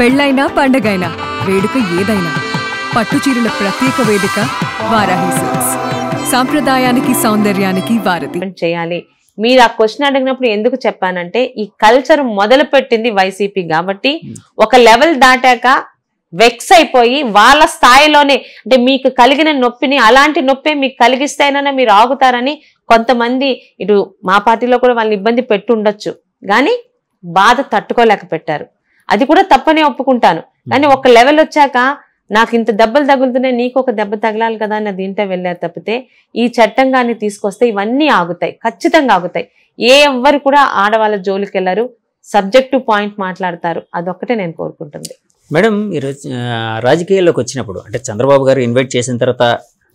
పెళ్ళైనా పండగైనా వేడుక ఏదైనా పట్టుచీరల ప్రత్యేక వేదిక వారాహి సిల్క్స్. సాంప్రదాయానికి సౌందర్యానికి వారధి. చేయాలి. మీరు ఆ క్వశ్చన్ అడిగినప్పుడు ఎందుకు చెప్పానంటే ఈ కల్చర్ మొదలు పెట్టింది వైసీపీ కాబట్టి ఒక లెవెల్ దాటాక వెక్స్ అయిపోయి వాళ్ళ స్థాయిలోనే అంటే మీకు కలిగిన నొప్పిని అలాంటి నొప్పి మీకు కలిగిస్తేనైనా మీరు ఆగుతారని కొంతమంది ఇటు మా పార్టీలో కూడా వాళ్ళని ఇబ్బంది పెట్టి ఉండొచ్చు కానీ బాధ తట్టుకోలేక పెట్టారు. అది కూడా తప్పనే ఒప్పుకుంటాను. కానీ ఒక లెవెల్ వచ్చాక నాకు ఇంత దెబ్బలు తగులుతున్నాయి నీకు ఒక దెబ్బ తగలాలి కదా అని దీంట్లో వెళ్ళారు తప్పితే ఈ చట్టం కానీ తీసుకొస్తే ఇవన్నీ ఆగుతాయి, ఖచ్చితంగా ఆగుతాయి. ఎవ్వరు కూడా ఆడవాళ్ళ జోలికి వెళ్ళరు, సబ్జెక్ట్ టు పాయింట్ మాట్లాడతారు. అదొక్కటే నేను కోరుకుంటుంది. మేడం ఈరోజు రాజకీయాల్లోకి వచ్చినప్పుడు అంటే చంద్రబాబు గారు ఇన్వైట్ చేసిన తర్వాత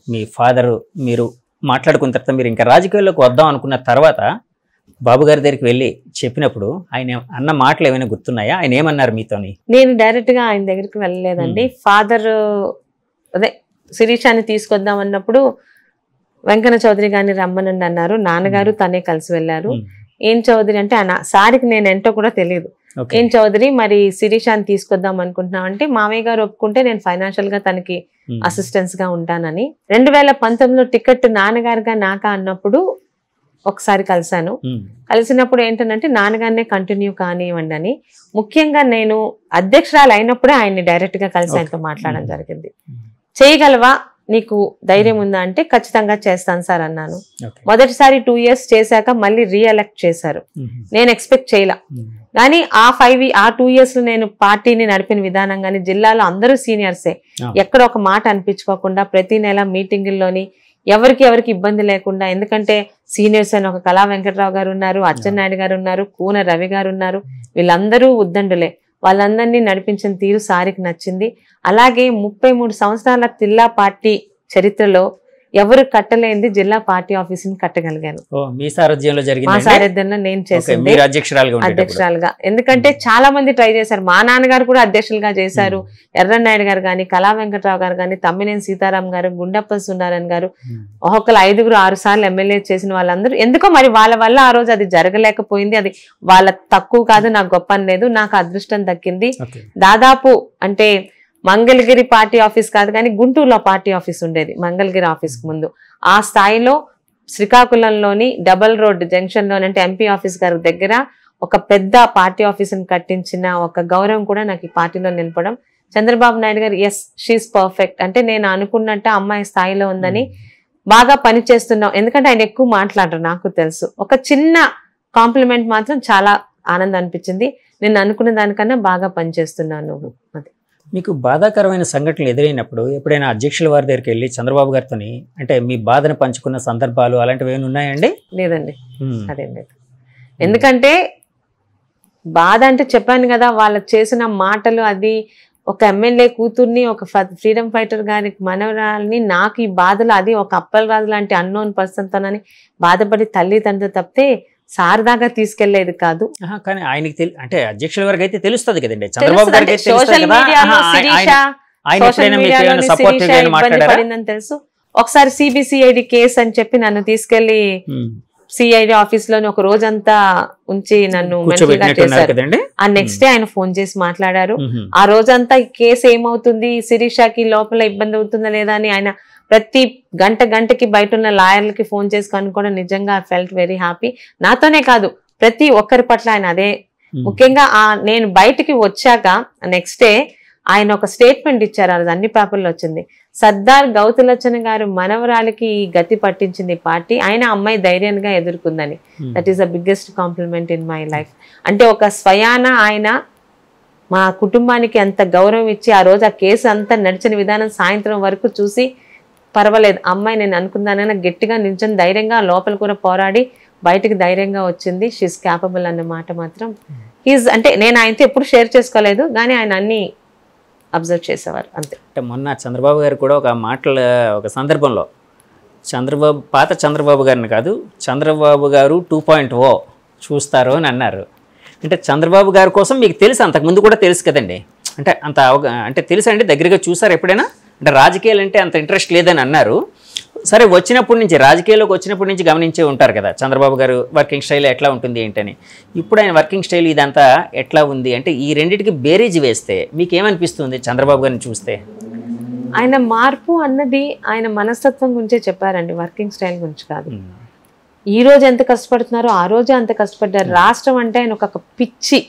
మీ ఫాదరు మీరు మాట్లాడుకున్న తర్వాత మీరు ఇంకా రాజకీయాల్లోకి వద్దాం అనుకున్న తర్వాత బాబు గారి దగ్గరికి వెళ్ళి చెప్పినప్పుడు ఆయన అన్న మాటలు ఏమైనా గుర్తున్నాయా? ఆయన ఏమన్నారు మీతోని? నేను డైరెక్ట్ గా ఆయన దగ్గరికి వెళ్ళలేదండి. ఫాదర్ అదే శిరీషాని తీసుకొద్దాం అన్నప్పుడు వెంకన్న చౌదరి గారిని రమ్మనండి అన్నారు. నాన్నగారు తనే కలిసి వెళ్ళారు. ఏం చౌదరి అంటే సారికి నేను ఏంటో కూడా తెలియదు. ఏం చౌదరి మరి శిరీషాని తీసుకొద్దాం అనుకుంటున్నాం అంటే మామయ్య గారు ఒప్పుకుంటే నేను ఫైనాన్షియల్ గా తనకి అసిస్టెన్స్ గా ఉంటానని 2019లో టికెట్ నాన్నగారుగా నాకా అన్నప్పుడు ఒకసారి కలిశాను. కలిసినప్పుడు ఏంటంటే నాన్నగారినే కంటిన్యూ కానివ్వండి అని. ముఖ్యంగా నేను అధ్యక్షురాలు అయినప్పుడే ఆయన్ని డైరెక్ట్ గా కలిసి ఆయనతో మాట్లాడడం జరిగింది. చేయగలవా, నీకు ధైర్యం ఉందా అంటే ఖచ్చితంగా చేస్తాను సార్ అన్నాను. మొదటిసారి 2 years చేశాక మళ్ళీ రీఎలెక్ట్ చేశారు. నేను ఎక్స్పెక్ట్ చేయలా. కానీ ఆ 2 years లో నేను పార్టీని నడిపిన విధానం కానీ జిల్లాలో అందరూ సీనియర్సే, ఎక్కడ ఒక మాట అనిపించుకోకుండా ప్రతి నెల మీటింగుల్లోని ఎవరికి ఇబ్బంది లేకుండా, ఎందుకంటే సీనియర్స్ అని ఒక కళా వెంకటరావు గారు ఉన్నారు, అచ్చెన్నాయుడు గారు ఉన్నారు, కూన రవి గారు ఉన్నారు, వీళ్ళందరూ ఉద్దండులే. వాళ్ళందరినీ నడిపించిన తీరు సారికి నచ్చింది. అలాగే 33 సంవత్సరాల జిల్లా పార్టీ చరిత్రలో ఎవరు కట్టలేంది జిల్లా పార్టీ ఆఫీసుని కట్టగలిగాను. మీ సారథ్యంలో జరిగింది. మా సారథ్యంలో నేను చేసింది అధ్యక్షురాలుగా. ఎందుకంటే చాలా మంది ట్రై చేశారు. మా నాన్నగారు కూడా అధ్యక్షులుగా చేశారు. ఎర్రన్నాయుడు గారు కానీ, కళా వెంకటరావు గారు కానీ, తమ్మినేని సీతారాం గారు, గుండప్ప సుందరన్ గారు, ఒక్కొక్కరు 5-6 సార్లు ఎమ్మెల్యే చేసిన వాళ్ళందరూ ఎందుకో మరి వాళ్ళ వల్ల ఆ రోజు అది జరగలేకపోయింది. అది వాళ్ళ తక్కువ కాదు, నాకు గొప్ప అని లేదు, నాకు అదృష్టం దక్కింది. దాదాపు అంటే మంగళగిరి పార్టీ ఆఫీస్ కాదు కానీ గుంటూరులో పార్టీ ఆఫీస్ ఉండేది మంగళగిరి ఆఫీస్ ముందు. ఆ స్థాయిలో శ్రీకాకుళంలోని డబల్ రోడ్ జంక్షన్ లోని అంటే ఎంపీ ఆఫీస్ గారి దగ్గర ఒక పెద్ద పార్టీ ఆఫీసుని కట్టించిన ఒక గౌరవం కూడా నాకు ఈ పార్టీలో నిలపడం. చంద్రబాబు నాయుడు గారు ఎస్ షీఈస్ పర్ఫెక్ట్ అంటే నేను అనుకున్నట్టు అమ్మాయి స్థాయిలో ఉందని బాగా పని చేస్తున్నాం. ఎందుకంటే ఆయన ఎక్కువ మాట్లాడరు నాకు తెలుసు. ఒక చిన్న కాంప్లిమెంట్ మాత్రం చాలా ఆనందం అనిపించింది. నేను అనుకున్న దానికన్నా బాగా పనిచేస్తున్నాను నువ్వు. అది మీకు బాధాకరమైన సంఘటనలు ఎదురైనప్పుడు ఎప్పుడైనా అధ్యక్షుల వారి దగ్గరికి వెళ్ళి చంద్రబాబు గారితో అంటే మీ బాధను పంచుకున్న సందర్భాలు అలాంటివి ఏమైనా ఉన్నాయండి? లేదండి, అదేం లేదు. ఎందుకంటే బాధ అంటే చెప్పాను కదా, వాళ్ళకి చేసిన మాటలు, అది ఒక ఎమ్మెల్యే కూతుర్ని, ఒక ఫ్రీడమ్ ఫైటర్ గారి మనవరాలని, నాకు ఈ బాధలు, అది ఒక అప్పలరాజు లాంటి అన్నోన్ పర్సన్ తోనని బాధపడి తల్లిదండ్రులు తప్పితే సారదాగా తీసుకెళ్లేది కాదు. కానీ ఆయనకి అంటే అధ్యక్షుల వరకు అయితే తెలుస్తుంది కదండి, చంద్రబాబు గారికి తెలుసు. ఒకసారి సిబిసిఐడి కేసు అని చెప్పి నన్ను తీసుకెళ్లి సిఐడి ఆఫీస్ లోని ఒక రోజంతా ఉంచి నన్ను చేశారు. ఆ నెక్స్ట్ డే ఆయన ఫోన్ చేసి మాట్లాడారు. ఆ రోజంతా ఈ కేసు ఏమవుతుంది, శిరీషకి లోపల ఇబ్బంది అవుతుందా లేదా అని ఆయన ప్రతి గంటకి బయట ఉన్న లాయర్లకి ఫోన్ చేసి కనుక్కోవడం నిజంగా ఫెల్ట్ వెరీ హ్యాపీ. నాతోనే కాదు ప్రతి ఒక్కరి పట్ల ఆయన అదే. ముఖ్యంగా నేను బయటికి వచ్చాక నెక్స్ట్ డే ఆయన ఒక స్టేట్మెంట్ ఇచ్చారు. అది అన్ని పేపర్లో వచ్చింది. సర్దార్ గౌతులచ్చన గారు మనవరాలికి గతి పట్టించింది పార్టీ, ఆయన అమ్మాయి ధైర్యంగా ఎదుర్కొందని. That is the biggest compliment in my life. అంటే ఒక స్వయాన ఆయన మా కుటుంబానికి అంత గౌరవం ఇచ్చి ఆ రోజు ఆ కేసు అంతా నడిచిన విధానం సాయంత్రం వరకు చూసి పర్వాలేదు అమ్మాయి నేను అనుకున్నానైనా గట్టిగా నిల్చొని ధైర్యంగా లోపల కూడా పోరాడి బయటికి ధైర్యంగా వచ్చింది. షీఈస్ క్యాపబుల్ అన్న మాట మాత్రం అంటే నేను ఆయనతో ఎప్పుడు షేర్ చేసుకోలేదు కానీ ఆయన అన్ని అబ్జర్వ్ చేసేవారు అంతే. అంటే మొన్న చంద్రబాబు గారు కూడా ఒక సందర్భంలో పాత చంద్రబాబు గారిని కాదు చంద్రబాబు గారు 2.0 చూస్తారు అని అన్నారు. అంటే చంద్రబాబు గారి కోసం మీకు తెలుసు, అంతకుముందు కూడా తెలుసు కదండి, అంటే అంటే తెలుసా అండి, దగ్గరగా చూసారు ఎప్పుడైనా? అంటే రాజకీయాలు అంటే అంత ఇంట్రెస్ట్ లేదని అన్నారు. సరే వచ్చినప్పటి నుంచి రాజకీయాల్లోకి వచ్చినప్పటి నుంచి గమనించే ఉంటారు కదా చంద్రబాబు గారు వర్కింగ్ స్టైల్ ఎట్లా ఉంటుంది ఏంటని. ఇప్పుడు ఆయన వర్కింగ్ స్టైల్ ఇదంతా ఎట్లా ఉంది అంటే ఈ రెండింటికి బేరీజ్ వేస్తే మీకు ఏమనిపిస్తుంది చంద్రబాబు గారిని చూస్తే? ఆయన మార్పు అన్నది ఆయన మనస్తత్వం గురించే చెప్పారండి, వర్కింగ్ స్టైల్ గురించి కాదు. ఈ రోజు ఎంత కష్టపడుతున్నారో ఆ రోజే అంత కష్టపడ్డారు. రాష్ట్రం అంటే ఆయన ఒక పిచ్చి,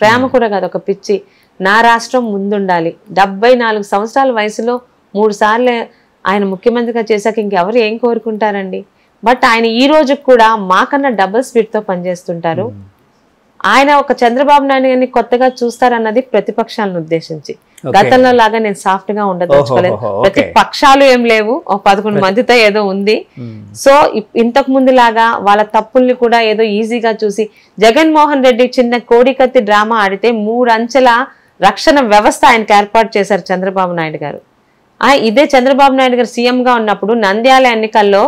ప్రేమ కూడా కాదు, ఒక పిచ్చి. నా రాష్ట్రం ముందుండాలి. 74 సంవత్సరాల వయసులో 3 సార్లు ఆయన ముఖ్యమంత్రిగా చేశాక ఇంకెవరు ఏం కోరుకుంటారండి? బట్ ఆయన ఈ రోజు కూడా మాకన్నా డబుల్ స్పీడ్తో పనిచేస్తుంటారు. ఆయన ఒక చంద్రబాబు నాయుడు గారిని కొత్తగా చూస్తారన్నది ప్రతిపక్షాలను ఉద్దేశించి. గతంలో లాగా నేను సాఫ్ట్ గా ఉండదలుచుకోలేదు. ప్రతిపక్షాలు ఏం లేవు, ఒక 11 మందితో ఏదో ఉంది. సో ఇంతకు ముందు లాగా వాళ్ళ తప్పుల్ని కూడా ఏదో ఈజీగా చూసి జగన్మోహన్ రెడ్డి చిన్న కోడికత్తి డ్రామా ఆడితే 3 అంచెల రక్షణ వ్యవస్థ ఆయనకు ఏర్పాటు చేశారు చంద్రబాబు నాయుడు గారు. ఇదే చంద్రబాబు నాయుడు గారు సీఎం గా ఉన్నప్పుడు నంద్యాల ఎన్నికల్లో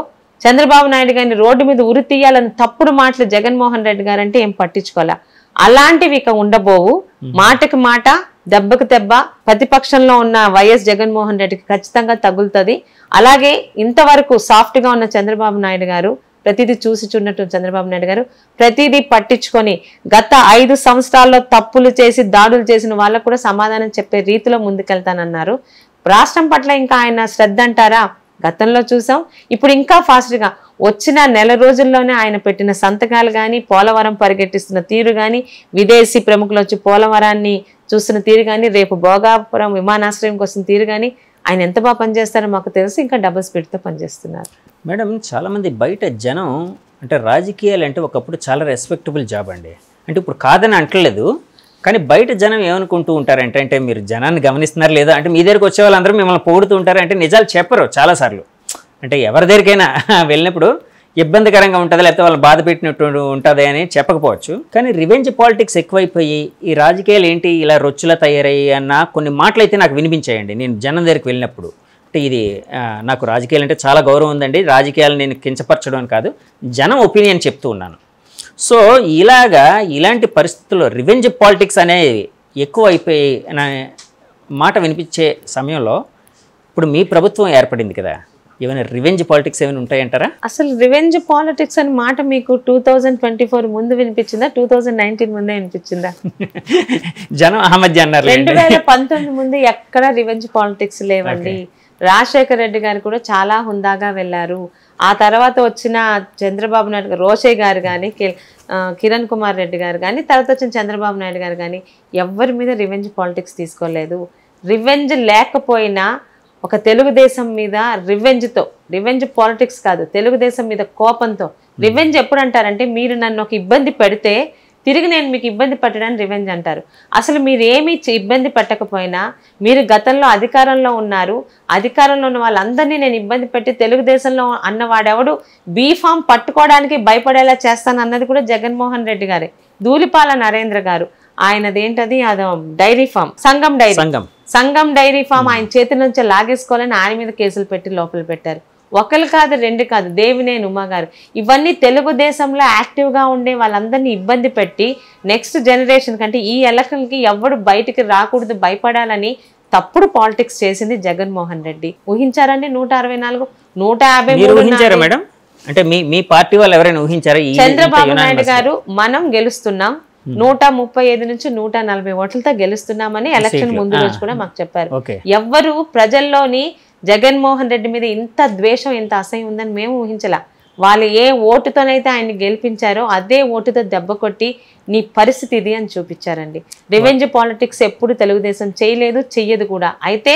చంద్రబాబు నాయుడు గారిని రోడ్డు మీద ఉరి తీయాలని తప్పుడు మాటలు జగన్మోహన్ రెడ్డి గారు అంటే ఏం పట్టించుకోలే. అలాంటివి ఇక ఉండబోవు. మాటకి మాట, దెబ్బకి దెబ్బ ప్రతిపక్షంలో ఉన్న వైఎస్ జగన్మోహన్ రెడ్డికి ఖచ్చితంగా తగులుతుంది. అలాగే ఇంతవరకు సాఫ్ట్ గా ఉన్న చంద్రబాబు నాయుడు గారు ప్రతిదీ చూసి చూడనట్టు చంద్రబాబు నాయుడు గారు ప్రతిదీ పట్టించుకొని గత 5 సంవత్సరాల్లో తప్పులు చేసి దాడులు చేసిన వాళ్ళకు కూడా సమాధానం చెప్పే రీతిలో ముందుకెళ్తానన్నారు. రాష్ట్రం పట్ల ఇంకా ఆయన శ్రద్ధ అంటారా? గతంలో చూసాం, ఇప్పుడు ఇంకా ఫాస్ట్ గా వచ్చిన నెల రోజుల్లోనే ఆయన పెట్టిన సంతకాలు కానీ, పోలవరం పరిగెట్టిస్తున్న తీరు కానీ, విదేశీ ప్రముఖులు వచ్చి పోలవరాన్ని చూస్తున్న తీరు కానీ, రేపు భోగాపురం విమానాశ్రయంకి వస్తున్న తీరు కానీ, ఆయన ఎంత బాగా పనిచేస్తారో మాకు తెలుసు. ఇంకా డబుల్ స్పీడ్తో పనిచేస్తున్నారు. మేడం, చాలామంది బయట జనం అంటే రాజకీయాలు అంటే ఒకప్పుడు చాలా రెస్పెక్టబుల్ జాబ్ అండి. అంటే ఇప్పుడు కాదని అంటలేదు, కానీ బయట జనం ఏమనుకుంటూ ఉంటారంటే, అంటే మీరు జనాన్ని గమనిస్తున్నారు లేదా అంటే మీ దగ్గరికి వచ్చే వాళ్ళందరూ మిమ్మల్ని పొగుడుతూ ఉంటారు అంటే నిజాలు చెప్పరు చాలాసార్లు. అంటే ఎవరి దగ్గరికైనా వెళ్ళినప్పుడు ఇబ్బందికరంగా ఉంటుంది, లేకపోతే వాళ్ళు బాధ పెట్టినట్టు ఉంటుంది అని చెప్పకపోవచ్చు. కానీ రివెంజ్ పాలిటిక్స్ ఎక్కువైపోయి ఈ రాజకీయాలు ఏంటి ఇలా రొచ్చులా తయారయ్యి అన్న కొన్ని మాటలు అయితే నాకు వినిపించాయండి నేను జనం దగ్గరికి వెళ్ళినప్పుడు. అంటే ఇది నాకు రాజకీయాలు అంటే చాలా గౌరవం ఉందండి, రాజకీయాలు నేను కించపరచడం అని కాదు, జనం ఒపీనియన్ చెప్తూ ఉన్నాను. సో ఇలాంటి పరిస్థితుల్లో రివెంజ్ పాలిటిక్స్ అనేవి ఎక్కువ అయిపోయి అనే మాట వినిపించే సమయంలో ఇప్పుడు మీ ప్రభుత్వం ఏర్పడింది కదా, ఏమైనా రివెంజ్ పాలిటిక్స్ ఏమైనా ఉంటాయంటారా? అసలు రివెంజ్ పాలిటిక్స్ అనే మాట మీకు 2024 ముందు వినిపించిందా, 2019 ముందే వినిపించిందా? జనం ఆ మధ్య అన్నారు. 2019 ముందు ఎక్కడ రివెంజ్ పాలిటిక్స్ లేవండి. రాజశేఖర రెడ్డి గారు కూడా చాలా హుందాగా వెళ్ళారు. ఆ తర్వాత వచ్చిన చంద్రబాబు నాయుడు గారు, రోషయ్య గారు కానీ, కిరణ్ కుమార్ రెడ్డి గారు కానీ, తర్వాత వచ్చిన చంద్రబాబు నాయుడు గారు కానీ ఎవరి మీద రివెంజ్ పాలిటిక్స్ తీసుకోలేదు. రివెంజ్ లేకపోయినా ఒక తెలుగుదేశం మీద రివెంజ్ పాలిటిక్స్ కాదు, తెలుగుదేశం మీద కోపంతో రివెంజ్ ఎప్పుడు అంటారంటే, మీరు నన్ను ఒక ఇబ్బంది పెడితే తిరిగి నేను మీకు ఇబ్బంది పెట్టడానికి రివెంజ్ అంటారు. అసలు మీరు ఏమి ఇబ్బంది పెట్టకపోయినా మీరు గతంలో అధికారంలో ఉన్నారు, అధికారంలో ఉన్న వాళ్ళందరినీ నేను ఇబ్బంది పెట్టి తెలుగుదేశంలో అన్నవాడెవడు బీఫామ్ పట్టుకోవడానికి భయపడేలా చేస్తాను అన్నది కూడా జగన్మోహన్ రెడ్డి గారే. ధూళిపాల నరేంద్ర గారు ఆయనదేంటది, అది డైరీ ఫామ్, సంఘం డైరీ ఫామ్ ఆయన చేతి నుంచి లాగేసుకోవాలని ఆయన మీద కేసులు పెట్టి లోపల పెట్టారు. ఒకరు కాదు, 2 కాదు, దేవినేని ఉమా గారు. ఇవన్నీ తెలుగుదేశంలో యాక్టివ్గా ఉండే వాళ్ళందరినీ ఇబ్బంది పెట్టి నెక్స్ట్ జనరేషన్ కంటే ఈ ఎలక్షన్కి ఎవడు బయటికి రాకూడదు, భయపడాలని తప్పుడు పాలిటిక్స్ చేసింది జగన్మోహన్ రెడ్డి. ఊహించారండి 164, 153 మేడం? అంటే మీ పార్టీ వాళ్ళు ఎవరైనా ఊహించారా చంద్రబాబు నాయుడు గారు మనం గెలుస్తున్నాం 135 నుంచి 140 ఓట్లతో గెలుస్తున్నామని ఎలక్షన్ ముందు రోజు కూడా మాకు చెప్పారు. ఎవ్వరు ప్రజల్లోని జగన్మోహన్ రెడ్డి మీద ఇంత ద్వేషం, ఇంత అసహ్యం ఉందని మేము ఊహించలా. వాళ్ళు ఏ ఓటుతోనైతే ఆయన్ని గెలిపించారో అదే ఓటుతో దెబ్బ కొట్టి నీ పరిస్థితి ఇది అని చూపించారండి. రివెంజ్ పాలిటిక్స్ ఎప్పుడు తెలుగుదేశం చేయలేదు, చెయ్యదు కూడా. అయితే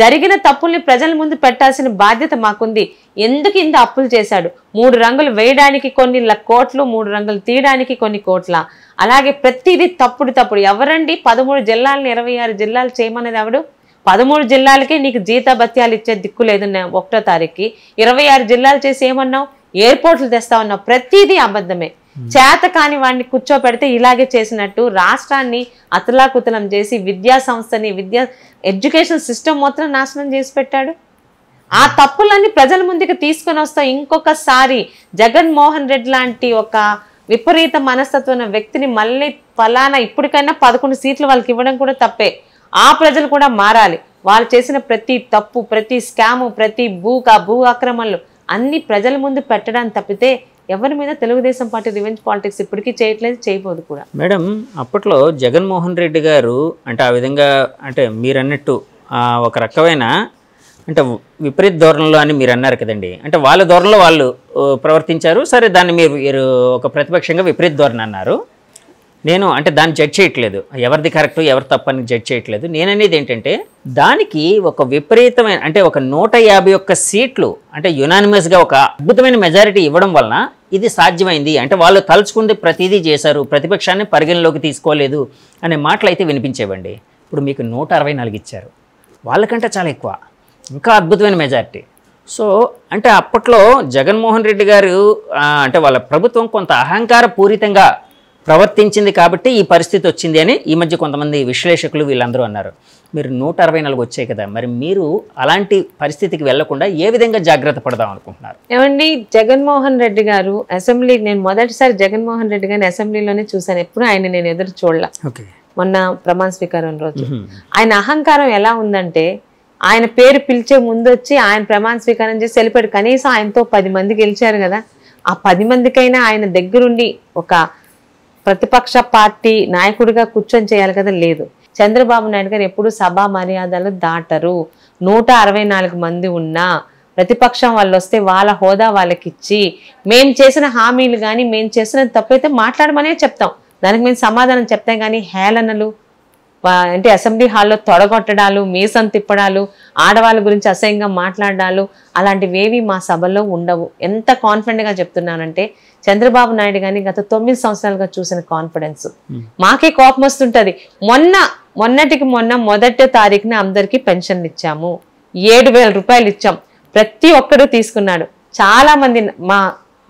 జరిగిన తప్పుల్ని ప్రజల ముందు పెట్టాల్సిన బాధ్యత మాకుంది. ఎందుకు ఇంత అప్పులు చేశాడు, 3 రంగులు వేయడానికి కొన్ని కోట్లు, 3 రంగులు తీయడానికి కొన్ని కోట్ల, అలాగే ప్రతిదీ తప్పుడు. ఎవరండి 13 జిల్లాలను 26 జిల్లాలు చేయమనేది ఎవడు? 13 జిల్లాలకే నీకు జీతభత్యాలు ఇచ్చే దిక్కు లేదు 1వ తారీఖుకి. 26 జిల్లాలు చేసి ఏమన్నావు, ఎయిర్పోర్ట్లు తెస్తా ఉన్నావు. ప్రతిదీ అబద్ధమే. చేత కాని వాడిని కూర్చోపెడితే ఇలాగే చేసినట్టు రాష్ట్రాన్ని అతలాకుతలం చేసి విద్యా సంస్థని, ఎడ్యుకేషన్ సిస్టమ్ మొత్తం నాశనం చేసి పెట్టాడు. ఆ తప్పులన్నీ ప్రజల ముందుకు తీసుకొని వస్తావు. ఇంకొకసారి జగన్మోహన్ రెడ్డి లాంటి ఒక విపరీత మనస్తత్వం వ్యక్తిని మళ్ళీ ఫలానా ఇప్పటికైనా 11 సీట్లు వాళ్ళకి ఇవ్వడం కూడా తప్పే. ఆ ప్రజలు కూడా మారాలి. వాళ్ళు చేసిన ప్రతి తప్పు, ప్రతి స్కాము, ప్రతి భూ అక్రమణలు అన్ని ప్రజల ముందు పెట్టడానికి తప్పితే ఎవరి మీద తెలుగుదేశం పార్టీ రివెంజ్ పాలిటిక్స్ ఇప్పటికీ చేయట్లేదు, చేయబోదు కూడా. మేడం, అప్పట్లో జగన్మోహన్ రెడ్డి గారు అంటే ఆ విధంగా అంటే మీరు అన్నట్టు ఒక రకమైన అంటే విపరీత ధోరణిలో అని మీరు అన్నారు కదండి. అంటే వాళ్ళ ధోరణిలో వాళ్ళు ప్రవర్తించారు. సరే, దాన్ని మీరు ఒక ప్రతిపక్షంగా విపరీత ధోరణి అన్నారు. నేను అంటే దాన్ని జడ్జ్ చేయట్లేదు, ఎవరిది కరెక్ట్ ఎవరు తప్పని జడ్జ్ చేయట్లేదు. నేను అనేది ఏంటంటే దానికి ఒక విపరీతమైన అంటే ఒక 151 సీట్లు అంటే యునానిమస్గా ఒక అద్భుతమైన మెజారిటీ ఇవ్వడం వలన ఇది సాధ్యమైంది. అంటే వాళ్ళు తలుచుకుంది ప్రతిదీ చేశారు, ప్రతిపక్షాన్ని పరిగణలోకి తీసుకోలేదు అనే మాటలు అయితే వినిపించేవండి. ఇప్పుడు మీకు 164 ఇచ్చారు, వాళ్ళకంటే చాలా ఎక్కువ, ఇంకా అద్భుతమైన మెజారిటీ. సో అంటే అప్పట్లో జగన్మోహన్ రెడ్డి గారు అంటే వాళ్ళ ప్రభుత్వం కొంత అహంకార పూరితంగా ప్రవర్తించింది కాబట్టి ఈ పరిస్థితి వచ్చింది అని ఈ మధ్య కొంతమంది విశ్లేషకులు వీళ్ళందరూ అన్నారు. మీరు 164 వచ్చాయి కదా, మరి మీరు అలాంటి పరిస్థితికి వెళ్లకుండా ఏ విధంగా జాగ్రత్త పడదాం అనుకుంటున్నారు? ఏమండి, జగన్మోహన్ రెడ్డి గారు అసెంబ్లీ, నేను మొదటిసారి జగన్మోహన్ రెడ్డి గారిని అసెంబ్లీలోనే చూశాను, ఎప్పుడు ఆయన నేను ఎదురు చూడలే. మొన్న ప్రమాణ స్వీకారం రోజు ఆయన అహంకారం ఎలా ఉందంటే, ఆయన పేరు పిలిచే ముందు వచ్చి ఆయన ప్రమాణ స్వీకారం చేసి వెళ్ళిపోయాడు. కనీసం ఆయనతో 10 మంది గెలిచారు కదా, ఆ 10 మందికైనా ఆయన దగ్గరుండి ఒక ప్రతిపక్ష పార్టీ నాయకుడిగా కూర్చొని చేయాలి కదా, లేదు. చంద్రబాబు నాయుడు గారు ఎప్పుడు సభా మర్యాదలు దాటరు. 164 మంది ఉన్నా ప్రతిపక్షం వాళ్ళు వస్తే వాళ్ళ హోదా వాళ్ళకి ఇచ్చి, మేము చేసిన హామీలు కానీ మేము చేసిన తప్పైతే మాట్లాడమనే చెప్తాం, దానికి మేము సమాధానం చెప్తాం. కానీ హేళనలు అంటే అసెంబ్లీ హాల్లో తొడగొట్టడాలు, మీసం తిప్పడాలు, ఆడవాళ్ళ గురించి అసహ్యంగా మాట్లాడాలు అలాంటివేవి మా సభలో ఉండవు. ఎంత కాన్ఫిడెంట్గా చెప్తున్నానంటే చంద్రబాబు నాయుడు గారిని గత 9 సంవత్సరాలుగా చూసిన కాన్ఫిడెన్స్ మాకే కోపం వస్తుంటది. మొన్నటికి మొదటి తారీఖున అందరికీ పెన్షన్లు ఇచ్చాము, 7,000 రూపాయలు ఇచ్చాం, ప్రతి ఒక్కరూ తీసుకున్నాడు. చాలా మంది మా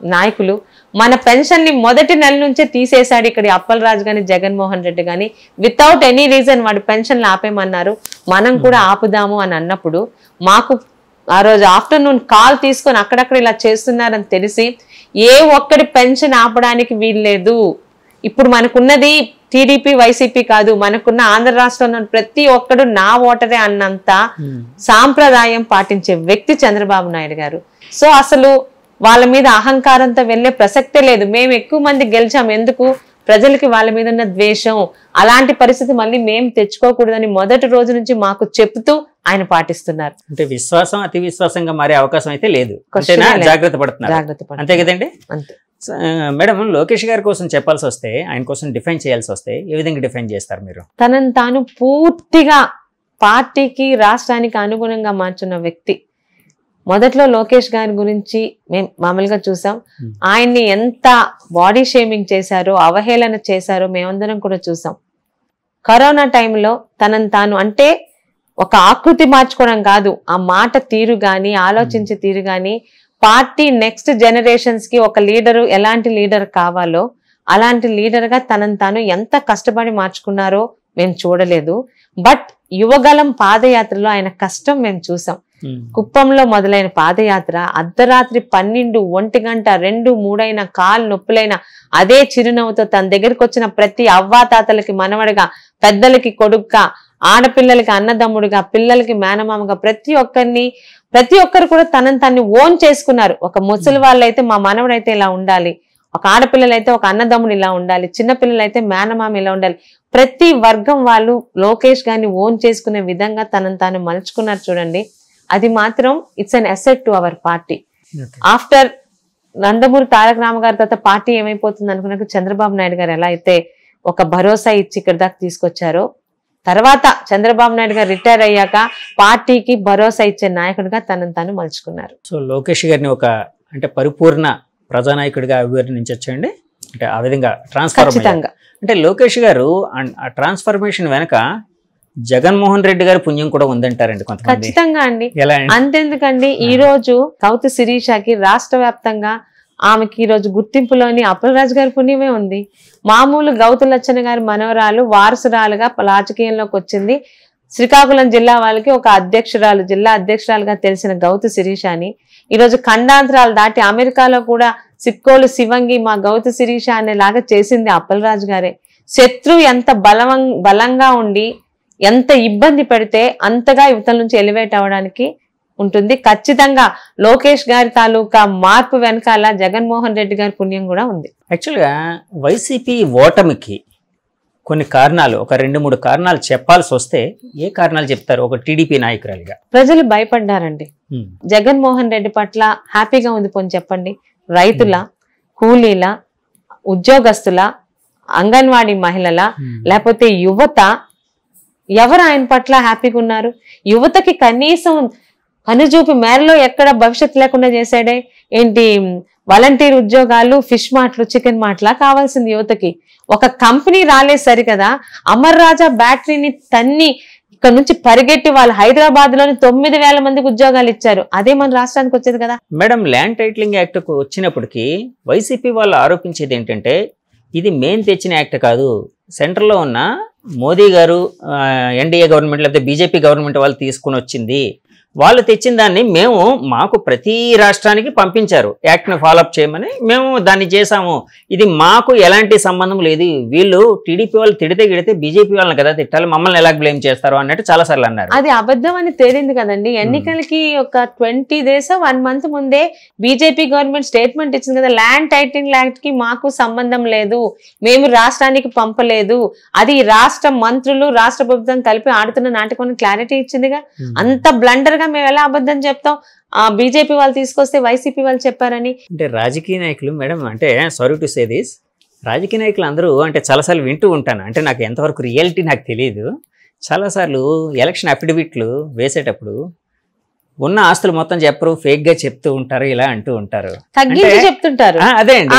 నాయకులు మన పెన్షన్ని మొదటి నెల నుంచే తీసేశాడు. ఇక్కడ అప్పలరాజు గాని జగన్మోహన్ రెడ్డి గాని వితౌట్ ఎనీ రీజన్ వాడు పెన్షన్లు ఆపేమన్నారు. మనం కూడా ఆపుదాము అని అన్నప్పుడు మాకు ఆ రోజు ఆఫ్టర్నూన్ కాల్ తీసుకొని అక్కడక్కడ ఇలా చేస్తున్నారని తెలిసి ఏ ఒక్కడి పెన్షన్ ఆపడానికి వీల్లేదు. ఇప్పుడు మనకున్నది టీడీపీ వైసీపీ కాదు, మనకున్న ఆంధ్ర రాష్ట్రంలో ప్రతి ఒక్కడు నా ఓటరే అన్నంత సాంప్రదాయం పాటించే వ్యక్తి చంద్రబాబు నాయుడు గారు. సో అసలు వాళ్ళ మీద అహంకారంతో వెళ్లే ప్రసక్తే లేదు. మేము ఎక్కువ మంది గెలిచాం, ఎందుకు? ప్రజలకి వాళ్ళ మీద ఉన్న ద్వేషం. అలాంటి పరిస్థితి మళ్ళీ మేము తెచ్చుకోకూడదని మొదటి రోజు నుంచి మాకు చెప్తూ ఆయన పాటిస్తున్నారు. అంటే విశ్వాసం అతి విశ్వాసంగా మారే అవకాశం అయితే లేదు, జాగ్రత్త పడుతున్నారు, అంతే కదండి? అంతే. మేడం, లోకేష్ గారి కోసం చెప్పాల్సి వస్తే, ఆయన కోసం డిఫైన్ చేయాల్సి వస్తే ఏ విధంగా డిఫైన్ చేస్తారు మీరు? తనను తాను పూర్తిగా పార్టీకి రాష్ట్రానికి అనుగుణంగా మార్చున్న వ్యక్తి. మొదట్లో లోకేష్ గారి గురించి మేము మామూలుగా చూసాం, ఆయన్ని ఎంత బాడీ షేమింగ్ చేశారో, అవహేళన చేశారో మేమందరం కూడా చూసాం. కరోనా టైంలో తనను తాను అంటే ఒక ఆకృతి మార్చుకోవడం కాదు, ఆ మాట తీరు గాని ఆలోచించే తీరు గాని, పార్టీ నెక్స్ట్ జనరేషన్స్ కి ఒక లీడరు ఎలాంటి లీడర్ కావాలో అలాంటి లీడర్ గా తనను తాను ఎంత కష్టపడి మార్చుకున్నారో మేము చూడలేదు. బట్ యువగలం పాదయాత్రలో ఆయన కష్టం మేము చూసాం. కుప్పంలో మొదలైన పాదయాత్ర అర్ధరాత్రి 12, 1 గంట, 2, 3 కాలు నొప్పులైన అదే చిరునవ్వుతో తన దగ్గరికి వచ్చిన ప్రతి అవ్వాతాతలకి మనవడిగా, పెద్దలకి కొడుగ్గా, ఆడపిల్లలకి అన్నదమ్ముడుగా, పిల్లలకి మేనమామగా ప్రతి ఒక్కరు కూడా తనని తన్ని ఓన్ చేసుకున్నారు. ఒక ముసలి వాళ్ళైతే మా మనవడైతే ఇలా ఉండాలి, ఒక ఆడపిల్లలైతే ఒక అన్నదమ్ముడు ఇలా ఉండాలి, చిన్నపిల్లలైతే మేనమామ ఇలా ఉండాలి. ప్రతి వర్గం వాళ్ళు లోకేష్ గారిని ఓన్ చేసుకునే విధంగా తనని తాను మలుచుకున్నారు చూడండి. అది మాత్రం it's an asset to our party. After Nandamuri Taraka రామగారి తర్వాత పార్టీ ఏమైపోతుంది అనుకున్నాక చంద్రబాబు నాయుడు గారు ఎలా అయితే ఒక భరోసా ఇచ్చి ఇక్కడ దాకా తీసుకొచ్చారో, తర్వాత చంద్రబాబు నాయుడు గారు రిటైర్ అయ్యాక పార్టీకి భరోసా ఇచ్చే నాయకుడిగా తనను తాను మలుచుకున్నారు. సో లోకేష్ గారిని ఒక అంటే పరిపూర్ణ ప్రజానాయకుడిగా అభివర్ణించొచ్చండి. అంటే ఆ విధంగా ట్రాన్స్ఫర్మేషన్ అంటే లోకేష్ గారు ఆ ట్రాన్స్ఫర్మేషన్ వెనక జగన్మోహన్ రెడ్డి గారి పుణ్యం కూడా ఉందంటారండి కొంతమంది. ఖచ్చితంగా అండి. అంతెందుకండి, ఈ రోజు కౌతు శిరీషకి రాష్ట్ర వ్యాప్తంగా ఆమెకి ఈ రోజు గుర్తింపులోని అప్పలరాజు గారి పుణ్యమే ఉంది. మామూలు గౌతు లచ్చన్న గారి మనవరాలు వారసురాలుగా రాజకీయంలోకి వచ్చింది. శ్రీకాకుళం జిల్లా వాళ్ళకి ఒక జిల్లా అధ్యక్షురాలుగా తెలిసిన గౌతు శిరీషని ఈరోజు ఖండాంతరాలు దాటి అమెరికాలో కూడా సిక్కోలు శివంగి మా గౌతు శిరీష అనేలాగా చేసింది అప్పలరాజు గారే. శత్రువు ఎంత బలంగా ఉండి ఎంత ఇబ్బంది పెడితే అంతగా యువతల నుంచి ఎలివేట్ అవ్వడానికి ఉంటుంది. ఖచ్చితంగా లోకేష్ గారి తాలూకా మార్పు వెనకాల జగన్మోహన్ రెడ్డి గారి పుణ్యం కూడా ఉంది. యాక్చువల్గా వైసీపీ ఓటమికి కొన్ని కారణాలు, ఒక 2-3 కారణాలు చెప్పాల్సి వస్తే ఏ కారణాలు చెప్తారు ఒక టీడీపీ నాయకురాలిగా? ప్రజలు భయపడ్డారండి. జగన్మోహన్ రెడ్డి పట్ల హ్యాపీగా ఉంది పోని చెప్పండి. రైతుల, కూలీల, ఉద్యోగస్తుల, అంగన్వాడీ మహిళల, లేకపోతే యువత ఎవరు ఆయన పట్ల హ్యాపీగా ఉన్నారు? యువతకి కనీసం కనుజూపి మేరలో ఎక్కడ భవిష్యత్తు లేకుండా చేశాడే ఏంటి? వాలంటీర్ ఉద్యోగాలు, ఫిష్ మార్ట్లు, చికెన్ మార్ట్లా కావాల్సింది యువతకి. ఒక కంపెనీ రాలేదు సరికదా, అమర్ రాజా బ్యాటరీని తన్ని ఇక్కడ నుంచి పరిగెట్టి వాళ్ళు హైదరాబాద్ లోని 9,000 మందికి ఉద్యోగాలు ఇచ్చారు. అదే మన రాష్ట్రానికి వచ్చేది కదా. మేడం, ల్యాండ్ టైటిలింగ్ యాక్ట్ వచ్చినప్పటికీ వైసీపీ వాళ్ళు ఆరోపించేది ఏంటంటే ఇది మేము తెచ్చిన యాక్ట్ కాదు, సెంట్రల్లో ఉన్న మోదీ గారు, ఎన్డీఏ గవర్నమెంట్ లేకపోతే బీజేపీ గవర్నమెంట్ వాళ్ళు తీసుకుని వచ్చింది, వాళ్ళు తెచ్చిన దాన్ని మేము మాకు ప్రతి రాష్ట్రానికి పంపించారు యాక్ట్ని ఫాలోఅప్ చేయమని, మేము దాన్ని చేసాము, ఇది మాకు ఎలాంటి సంబంధం లేదు, వీళ్ళు టీడీపీ వాళ్ళు తిడితే బీజేపీ వాళ్ళని కదా తిట్టాలి, మమ్మల్ని ఎలా బ్లేమ్ చేస్తారు అన్నట్టు చాలాసార్లు అన్నారు. అది అబద్ధం అని తేలింది కదండి. ఎన్నికలకి ఒక 20 days 1 month ముందే బీజేపీ గవర్నమెంట్ స్టేట్మెంట్ ఇచ్చింది కదా, ల్యాండ్ టైటిలింగ్ యాక్ట్ కి మాకు సంబంధం లేదు, మేము రాష్ట్రానికి పంపలేదు, అది రాష్ట్ర మంత్రులు రాష్ట్ర ప్రభుత్వం కలిపి ఆడుతున్న నాటకం క్లారిటీ ఇచ్చిందిగా. అంత బ్లండర్ గా మేము ఎలా అబద్ధం చెప్తాం? బీజేపీ వాళ్ళు తీసుకొస్తే వైసీపీ వాళ్ళు చెప్పారని. అంటే రాజకీయ నాయకులు మేడం, అంటే సారీ టు సే దిస్, రాజకీయ నాయకులు అందరూ అంటే చాలాసార్లు వింటూ ఉంటాను, అంటే నాకు ఎంతవరకు రియాలిటీ నాకు తెలియదు. చాలాసార్లు ఎలక్షన్ అఫిడవిట్లు వేసేటప్పుడు ఉన్న ఆస్తులు మొత్తం చెప్పరు, ఫేక్ గా చెప్తూ ఉంటారు, ఇలా అంటూ ఉంటారు, తగ్గించి చెప్తుంటారు. అదే అండి.